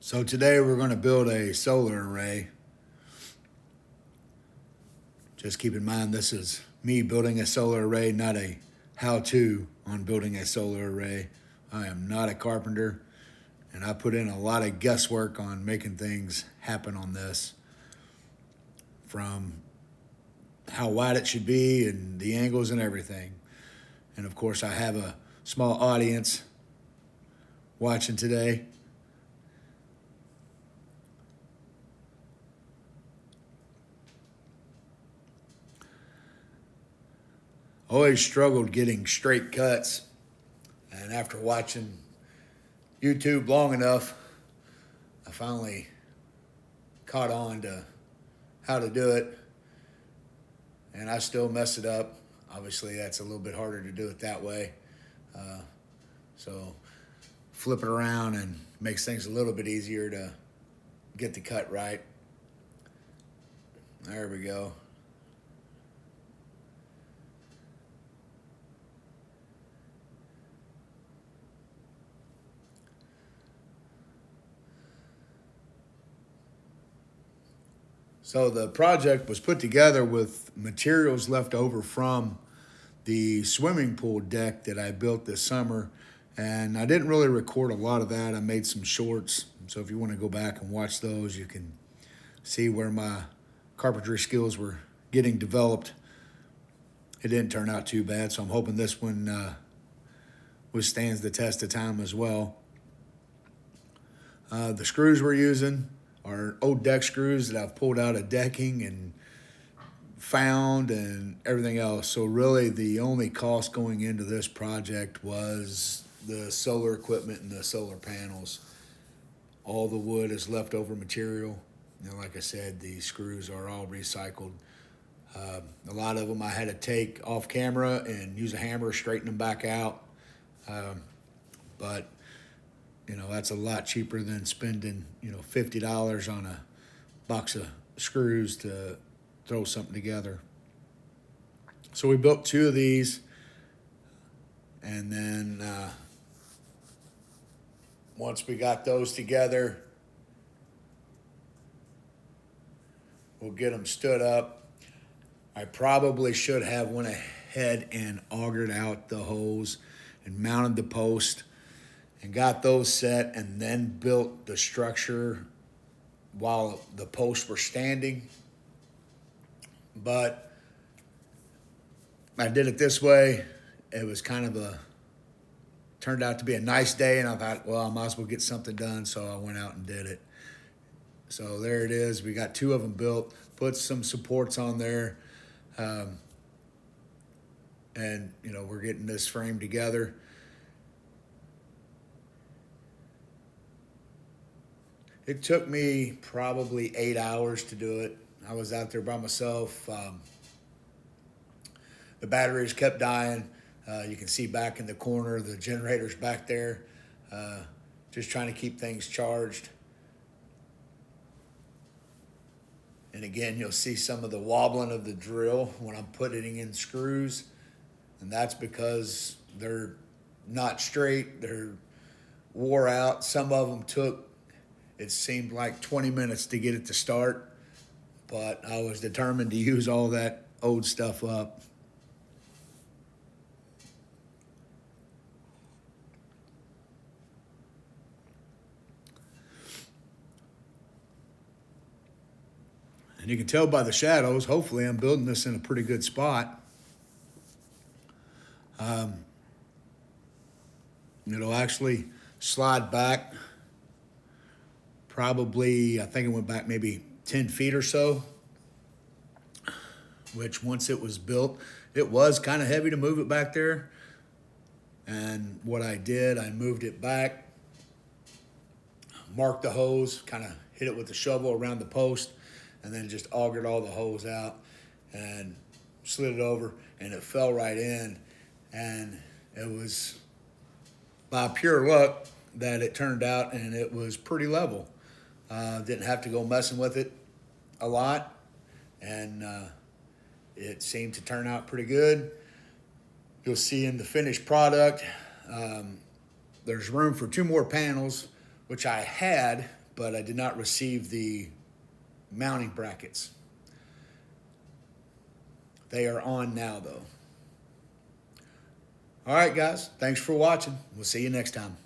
So today we're going to build a solar array. Just keep in mind this is me building a solar array, not a how-to on building a solar array. I am not a carpenter, and I put in a lot of guesswork on making things happen on this, from how wide it should be and the angles and everything. And of course I have a small audience watching today. Always struggled getting straight cuts, and after watching YouTube long enough, I finally caught on to how to do it, and I still mess it up. Obviously, that's a little bit harder to do it that way. So flip it around and makes things a little bit easier to get the cut right. There we go. So the project was put together with materials left over from the swimming pool deck that I built this summer. And I didn't really record a lot of that. I made some shorts. So if you want to go back and watch those, you can see where my carpentry skills were getting developed. It didn't turn out too bad, so I'm hoping this one withstands the test of time as well. The screws we're using are old deck screws that I've pulled out of decking and found and everything else. So really the only cost going into this project was the solar equipment and the solar panels. All the wood is leftover material. And like I said, the screws are all recycled. A lot of them I had to take off camera and use a hammer, straighten them back out. But that's a lot cheaper than spending, $50 on a box of screws to throw something together. So we built two of these, and then once we got those together, we'll get them stood up. I probably should have went ahead and augered out the hose and mounted the post and got those set, and then built the structure while the posts were standing. But I did it this way. It was turned out to be a nice day, and I thought, well, I might as well get something done, so I went out and did it. So there it is. We got two of them built, put some supports on there, and we're getting this frame together. It took me probably 8 hours to do it. I was out there by myself. The batteries kept dying. You can see back in the corner, the generator's back there. Just trying to keep things charged. And again, you'll see some of the wobbling of the drill when I'm putting in screws. And that's because they're not straight. They're wore out. Some of them it seemed like 20 minutes to get it to start, but I was determined to use all that old stuff up. And you can tell by the shadows, hopefully I'm building this in a pretty good spot. It'll actually slide back probably, I think it went back maybe 10 feet or so, which once it was built, it was kind of heavy to move it back there. And what I did, I moved it back, marked the hose, kind of hit it with the shovel around the post, and then just augered all the hose out and slid it over, and it fell right in. And it was by pure luck that it turned out, and it was pretty level. Didn't have to go messing with it a lot, and it seemed to turn out pretty good. You'll see in the finished product, there's room for two more panels, which I had but I did not receive the mounting brackets. They are on now, though. All right, guys. Thanks for watching. We'll see you next time.